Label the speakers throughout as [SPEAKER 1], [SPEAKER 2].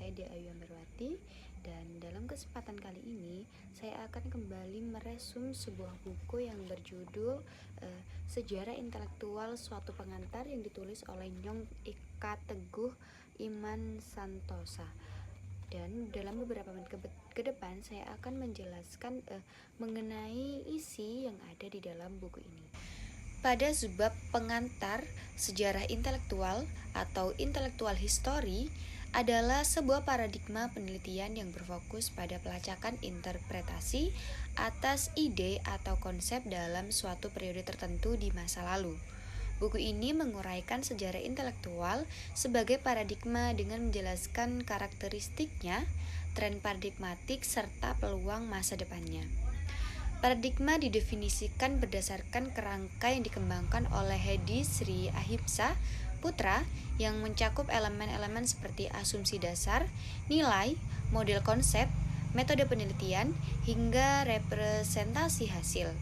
[SPEAKER 1] saya Dea Ayu Ambarwati, dan dalam kesempatan kali ini saya akan kembali meresum sebuah buku yang berjudul Sejarah Intelektual Suatu Pengantar yang ditulis oleh Nyong Ika Teguh Iman Santosa. Dan dalam beberapa menit ke depan saya akan menjelaskan mengenai isi yang ada di dalam buku ini. Pada bab pengantar, sejarah intelektual atau intellectual history adalah sebuah paradigma penelitian yang berfokus pada pelacakan interpretasi atas ide atau konsep dalam suatu periode tertentu di masa lalu. Buku ini menguraikan sejarah intelektual sebagai paradigma dengan menjelaskan karakteristiknya, tren paradigmatik, serta peluang masa depannya. Paradigma didefinisikan berdasarkan kerangka yang dikembangkan oleh Hedi Sri Ahimsa Putra yang mencakup elemen-elemen seperti asumsi dasar, nilai, model konsep, metode penelitian, hingga representasi hasil.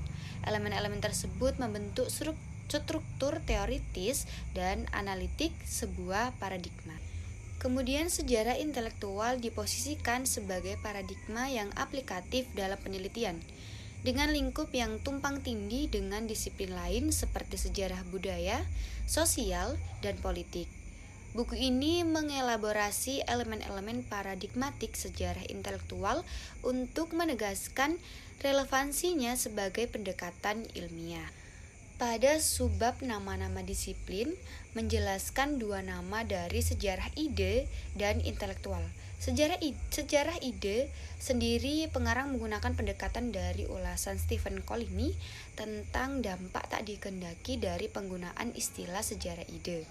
[SPEAKER 1] Elemen-elemen tersebut membentuk struktur teoritis dan analitik sebuah paradigma. Kemudian sejarah intelektual diposisikan sebagai paradigma yang aplikatif dalam penelitian, dengan lingkup yang tumpang tindih dengan disiplin lain seperti sejarah budaya, sosial, dan politik. Buku ini mengelaborasi elemen-elemen paradigmatik sejarah intelektual untuk menegaskan relevansinya sebagai pendekatan ilmiah. Pada subbab nama-nama disiplin, menjelaskan dua nama dari sejarah ide dan intelektual. Sejarah ide sendiri pengarang menggunakan pendekatan dari ulasan Stephen Colini tentang dampak tak dikehendaki dari penggunaan istilah sejarah ide.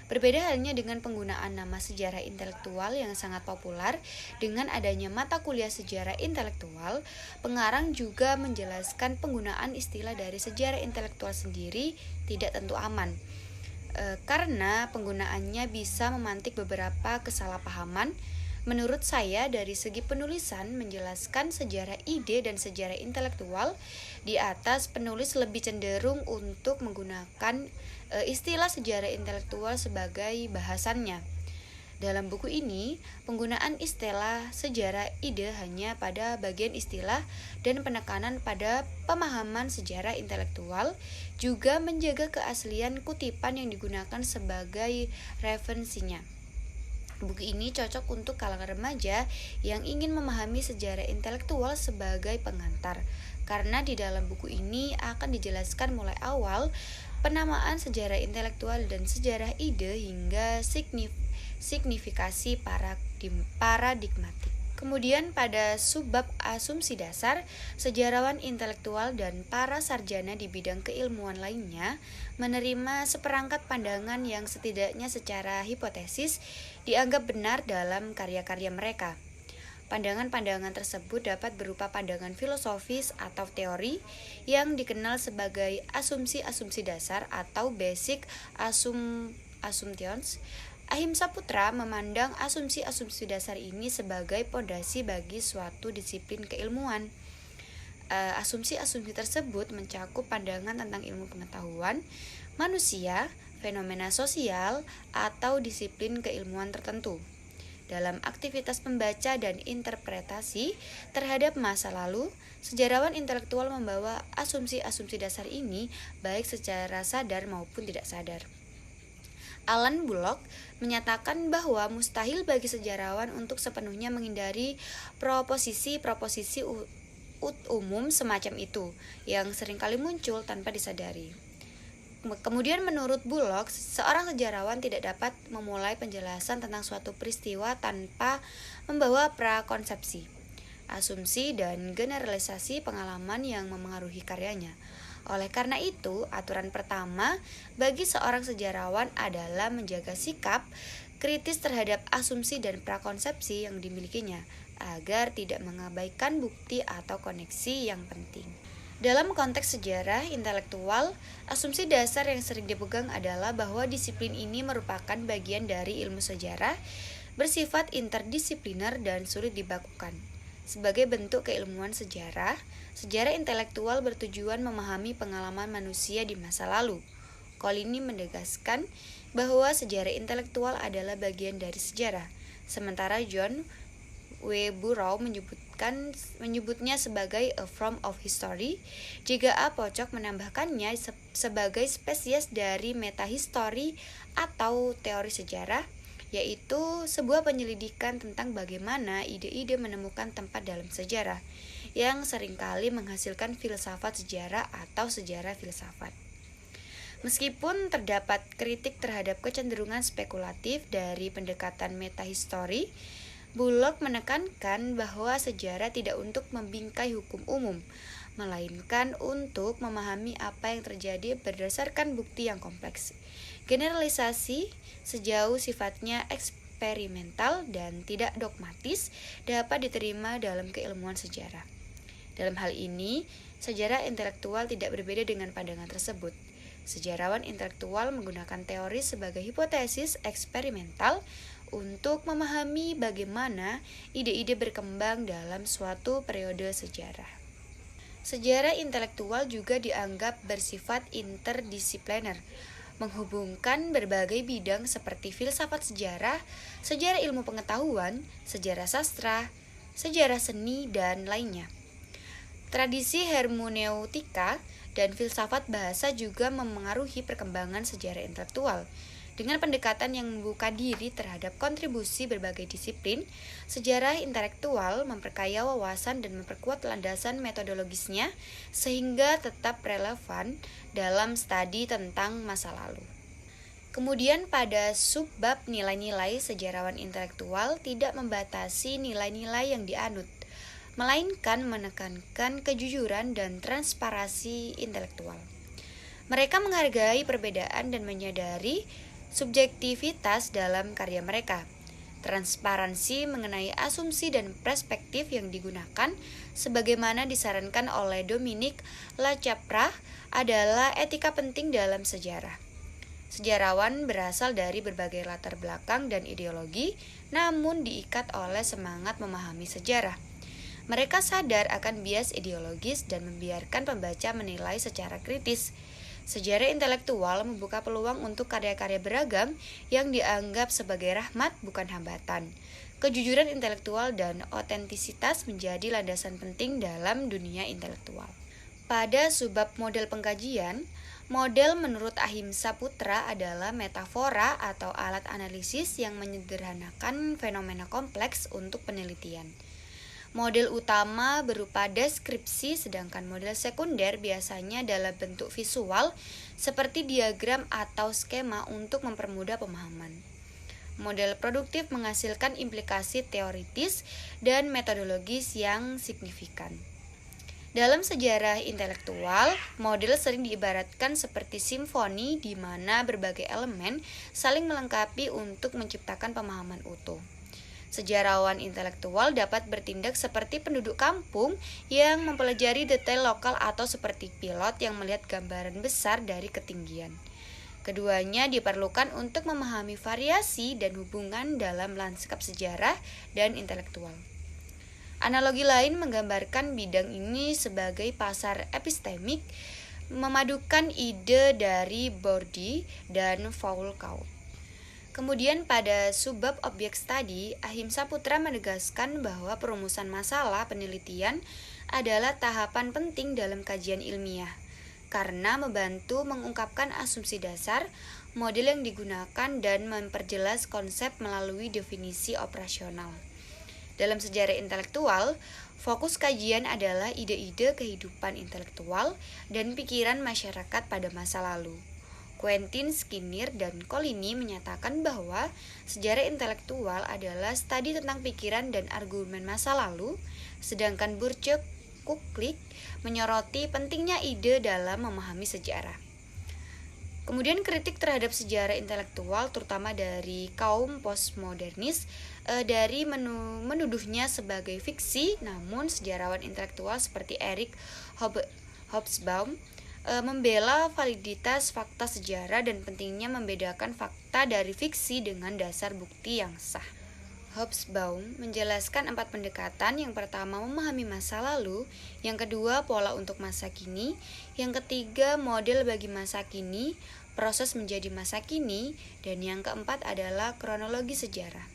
[SPEAKER 1] Berbeda halnya dengan penggunaan nama sejarah intelektual yang sangat populer. Dengan adanya mata kuliah sejarah intelektual, pengarang juga menjelaskan penggunaan istilah dari sejarah intelektual sendiri tidak tentu aman, karena penggunaannya bisa memantik beberapa kesalahpahaman. Menurut saya, dari segi penulisan, menjelaskan sejarah ide dan sejarah intelektual di atas, penulis lebih cenderung untuk menggunakan istilah sejarah intelektual sebagai bahasannya. Dalam buku ini, penggunaan istilah sejarah ide hanya pada bagian istilah dan penekanan pada pemahaman sejarah intelektual, juga menjaga keaslian kutipan yang digunakan sebagai referensinya. Buku ini cocok untuk kalangan remaja yang ingin memahami sejarah intelektual sebagai pengantar, karena di dalam buku ini akan dijelaskan mulai awal penamaan sejarah intelektual dan sejarah ide hingga signifikasi paradigmatik. Kemudian pada subbab asumsi dasar, sejarawan intelektual dan para sarjana di bidang keilmuan lainnya menerima seperangkat pandangan yang setidaknya secara hipotesis dianggap benar dalam karya-karya mereka. Pandangan-pandangan tersebut dapat berupa pandangan filosofis atau teori yang dikenal sebagai asumsi-asumsi dasar atau basic assumptions. Ahimsa Putra memandang asumsi-asumsi dasar ini sebagai pondasi bagi suatu disiplin keilmuan. Asumsi-asumsi tersebut mencakup pandangan tentang ilmu pengetahuan, manusia, fenomena sosial, atau disiplin keilmuan tertentu. Dalam aktivitas membaca dan interpretasi terhadap masa lalu, sejarawan intelektual membawa asumsi-asumsi dasar ini baik secara sadar maupun tidak sadar. Alan Bullock menyatakan bahwa mustahil bagi sejarawan untuk sepenuhnya menghindari proposisi-proposisi umum semacam itu yang seringkali muncul tanpa disadari. Kemudian menurut Bullock, seorang sejarawan tidak dapat memulai penjelasan tentang suatu peristiwa tanpa membawa prakonsepsi, asumsi, dan generalisasi pengalaman yang memengaruhi karyanya. Oleh karena itu, aturan pertama bagi seorang sejarawan adalah menjaga sikap kritis terhadap asumsi dan prakonsepsi yang dimilikinya, agar tidak mengabaikan bukti atau koneksi yang penting. Dalam konteks sejarah intelektual, asumsi dasar yang sering dipegang adalah bahwa disiplin ini merupakan bagian dari ilmu sejarah, bersifat interdisipliner dan sulit dibakukan. Sebagai bentuk keilmuan sejarah, sejarah intelektual bertujuan memahami pengalaman manusia di masa lalu. Colini menegaskan bahwa sejarah intelektual adalah bagian dari sejarah, sementara John W. Burrow menyebutnya sebagai a form of history. Jika A. Pocok menambahkannya sebagai spesies dari metahistory atau teori sejarah, yaitu sebuah penyelidikan tentang bagaimana ide-ide menemukan tempat dalam sejarah, yang seringkali menghasilkan filsafat sejarah atau sejarah filsafat. Meskipun terdapat kritik terhadap kecenderungan spekulatif dari pendekatan metahistory, Bullock menekankan bahwa sejarah tidak untuk membingkai hukum umum, melainkan untuk memahami apa yang terjadi berdasarkan bukti yang kompleks. Generalisasi, sejauh sifatnya eksperimental dan tidak dogmatis, dapat diterima dalam keilmuan sejarah. Dalam hal ini, sejarah intelektual tidak berbeda dengan pandangan tersebut. Sejarawan intelektual menggunakan teori sebagai hipotesis eksperimental untuk memahami bagaimana ide-ide berkembang dalam suatu periode sejarah. Sejarah intelektual juga dianggap bersifat interdisipliner, menghubungkan berbagai bidang seperti filsafat sejarah, sejarah ilmu pengetahuan, sejarah sastra, sejarah seni, dan lainnya. Tradisi hermeneutika dan filsafat bahasa juga memengaruhi perkembangan sejarah intelektual. Dengan pendekatan yang membuka diri terhadap kontribusi berbagai disiplin, sejarah intelektual memperkaya wawasan dan memperkuat landasan metodologisnya sehingga tetap relevan dalam studi tentang masa lalu. Kemudian pada subbab nilai-nilai, sejarawan intelektual tidak membatasi nilai-nilai yang dianut, melainkan menekankan kejujuran dan transparansi intelektual. Mereka menghargai perbedaan dan menyadari subjektivitas dalam karya mereka. Transparansi mengenai asumsi dan perspektif yang digunakan, sebagaimana disarankan oleh Dominique Lacapra, adalah etika penting dalam sejarah. Sejarawan berasal dari berbagai latar belakang dan ideologi, namun diikat oleh semangat memahami sejarah. Mereka sadar akan bias ideologis dan membiarkan pembaca menilai secara kritis. Sejarah intelektual membuka peluang untuk karya-karya beragam yang dianggap sebagai rahmat bukan hambatan. Kejujuran intelektual dan otentisitas menjadi landasan penting dalam dunia intelektual. Pada subbab model pengkajian, model menurut Ahimsa Putra adalah metafora atau alat analisis yang menyederhanakan fenomena kompleks untuk penelitian. Model utama berupa deskripsi, sedangkan model sekunder biasanya dalam bentuk visual seperti diagram atau skema untuk mempermudah pemahaman. Model produktif menghasilkan implikasi teoritis dan metodologis yang signifikan. Dalam sejarah intelektual, model sering diibaratkan seperti simfoni di mana berbagai elemen saling melengkapi untuk menciptakan pemahaman utuh. Sejarawan intelektual dapat bertindak seperti penduduk kampung yang mempelajari detail lokal atau seperti pilot yang melihat gambaran besar dari ketinggian. Keduanya diperlukan untuk memahami variasi dan hubungan dalam lanskap sejarah dan intelektual. Analogi lain menggambarkan bidang ini sebagai pasar epistemik, memadukan ide dari Bourdieu dan Foucault. Kemudian pada subbab objek studi, Ahimsa Putra menegaskan bahwa perumusan masalah penelitian adalah tahapan penting dalam kajian ilmiah, karena membantu mengungkapkan asumsi dasar, model yang digunakan, dan memperjelas konsep melalui definisi operasional. Dalam sejarah intelektual, fokus kajian adalah ide-ide kehidupan intelektual dan pikiran masyarakat pada masa lalu. Quentin, Skinner, dan Collini menyatakan bahwa sejarah intelektual adalah studi tentang pikiran dan argumen masa lalu, sedangkan Burke Kuklik menyoroti pentingnya ide dalam memahami sejarah. Kemudian kritik terhadap sejarah intelektual, terutama dari kaum postmodernis, dari menuduhnya sebagai fiksi, namun sejarawan intelektual seperti Eric Hobsbawm membela validitas fakta sejarah dan pentingnya membedakan fakta dari fiksi dengan dasar bukti yang sah. Hobsbawm menjelaskan 4 pendekatan. Yang pertama, memahami masa lalu. Yang kedua, pola untuk masa kini. Yang ketiga, model bagi masa kini, proses menjadi masa kini. Dan yang keempat adalah kronologi sejarah.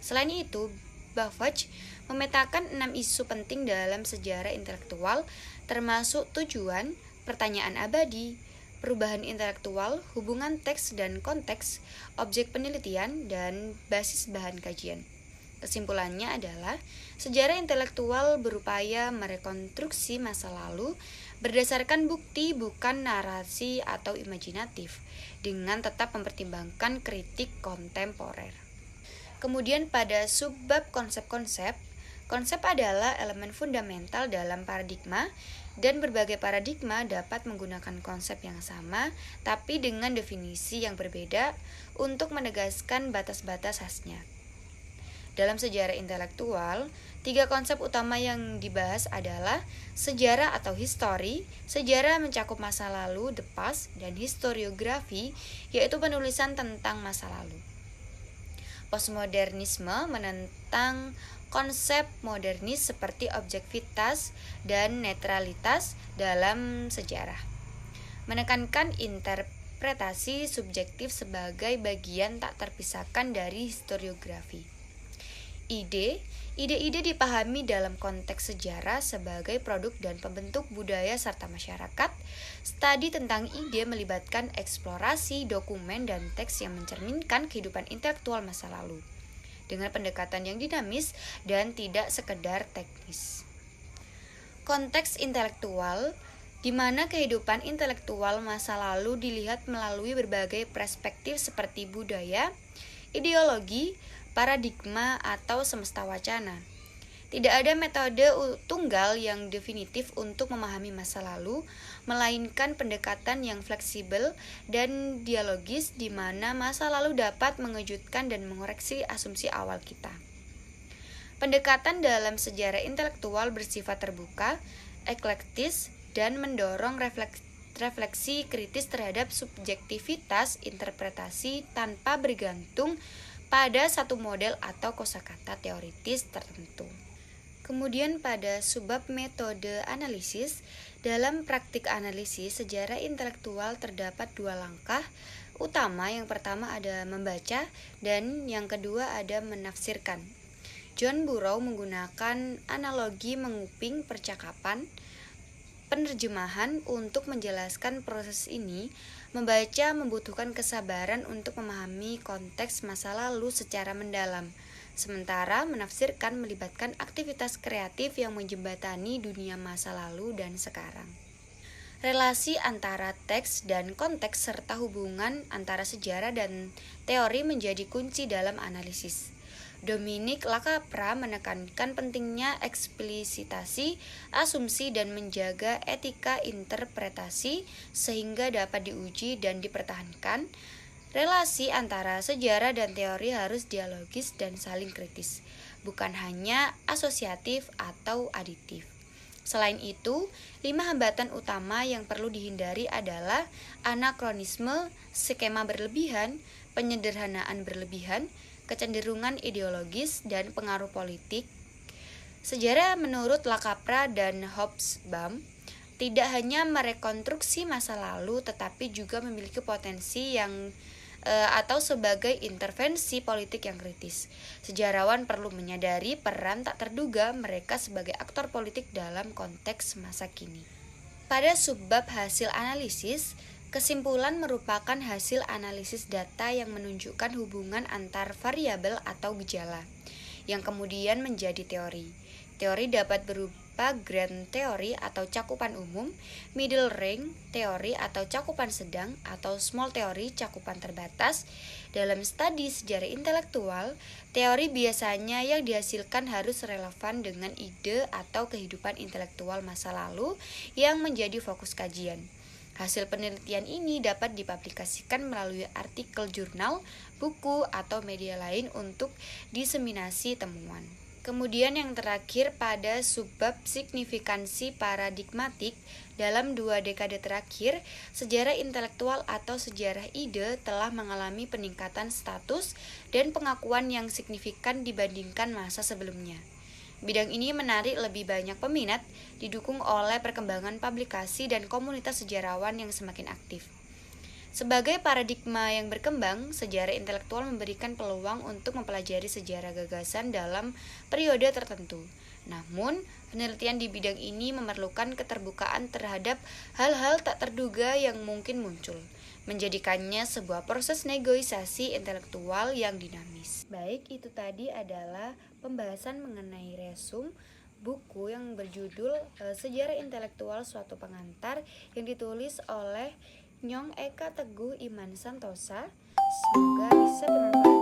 [SPEAKER 1] Selain itu, Babbage memetakan 6 isu penting dalam sejarah intelektual, termasuk tujuan, pertanyaan abadi, perubahan intelektual, hubungan teks dan konteks, objek penelitian, dan basis bahan kajian. Kesimpulannya adalah, sejarah intelektual berupaya merekonstruksi masa lalu berdasarkan bukti bukan narasi atau imajinatif, dengan tetap mempertimbangkan kritik kontemporer. Kemudian pada subbab konsep-konsep, konsep adalah elemen fundamental dalam paradigma, dan berbagai paradigma dapat menggunakan konsep yang sama, tapi dengan definisi yang berbeda untuk menegaskan batas-batas khasnya. Dalam sejarah intelektual, 3 konsep utama yang dibahas adalah sejarah atau history, sejarah mencakup masa lalu, the past, dan historiografi, yaitu penulisan tentang masa lalu. Postmodernisme menentang konsep modernis seperti objektivitas dan netralitas dalam sejarah, menekankan interpretasi subjektif sebagai bagian tak terpisahkan dari historiografi. Ide-ide dipahami dalam konteks sejarah sebagai produk dan pembentuk budaya serta masyarakat. Studi tentang ide melibatkan eksplorasi dokumen dan teks yang mencerminkan kehidupan intelektual masa lalu, dengan pendekatan yang dinamis dan tidak sekedar teknis. Konteks intelektual, di mana kehidupan intelektual masa lalu dilihat melalui berbagai perspektif seperti budaya, ideologi, paradigma, atau semesta wacana. Tidak ada metode tunggal yang definitif untuk memahami masa lalu, melainkan pendekatan yang fleksibel dan dialogis di mana masa lalu dapat mengejutkan dan mengoreksi asumsi awal kita. Pendekatan dalam sejarah intelektual bersifat terbuka, eklektis, dan mendorong refleksi kritis terhadap subjektivitas interpretasi tanpa bergantung pada satu model atau kosakata teoritis tertentu. Kemudian pada subbab metode analisis, dalam praktik analisis sejarah intelektual terdapat 2 langkah utama. Yang pertama ada membaca dan yang kedua ada menafsirkan. John Burroughs menggunakan analogi menguping percakapan penerjemahan untuk menjelaskan proses ini. Membaca membutuhkan kesabaran untuk memahami konteks masa lalu secara mendalam, sementara menafsirkan melibatkan aktivitas kreatif yang menjembatani dunia masa lalu dan sekarang. Relasi antara teks dan konteks serta hubungan antara sejarah dan teori menjadi kunci dalam analisis. Dominic Lacapra menekankan pentingnya eksplisitasi asumsi dan menjaga etika interpretasi sehingga dapat diuji dan dipertahankan. Relasi antara sejarah dan teori harus dialogis dan saling kritis, bukan hanya asosiatif atau aditif. Selain itu, 5 hambatan utama yang perlu dihindari adalah anakronisme, skema berlebihan, penyederhanaan berlebihan, kecenderungan ideologis, dan pengaruh politik. Sejarah menurut Lacapra dan Hobsbawm tidak hanya merekonstruksi masa lalu tetapi juga memiliki potensi yang atau sebagai intervensi politik yang kritis. Sejarawan perlu menyadari peran tak terduga mereka sebagai aktor politik dalam konteks masa kini. Pada subbab hasil analisis, kesimpulan merupakan hasil analisis data yang menunjukkan hubungan antar variabel atau gejala, yang kemudian menjadi teori. Teori dapat berupa grand teori atau cakupan umum, middle range teori atau cakupan sedang, atau small teori cakupan terbatas. Dalam studi sejarah intelektual, teori biasanya yang dihasilkan harus relevan dengan ide atau kehidupan intelektual masa lalu yang menjadi fokus kajian. Hasil penelitian ini dapat dipublikasikan melalui artikel jurnal, buku, atau media lain untuk diseminasi temuan. Kemudian yang terakhir pada subbab signifikansi paradigmatik, dalam 2 dekade terakhir, sejarah intelektual atau sejarah ide telah mengalami peningkatan status dan pengakuan yang signifikan dibandingkan masa sebelumnya. Bidang ini menarik lebih banyak peminat, didukung oleh perkembangan publikasi dan komunitas sejarawan yang semakin aktif. Sebagai paradigma yang berkembang, sejarah intelektual memberikan peluang untuk mempelajari sejarah gagasan dalam periode tertentu. Namun, penelitian di bidang ini memerlukan keterbukaan terhadap hal-hal tak terduga yang mungkin muncul, menjadikannya sebuah proses negosiasi intelektual yang dinamis. Baik, itu tadi adalah pembahasan mengenai resum buku yang berjudul Sejarah Intelektual Suatu Pengantar yang ditulis oleh Nyong Eka Teguh Iman Santosa. Semoga bisa bermanfaat.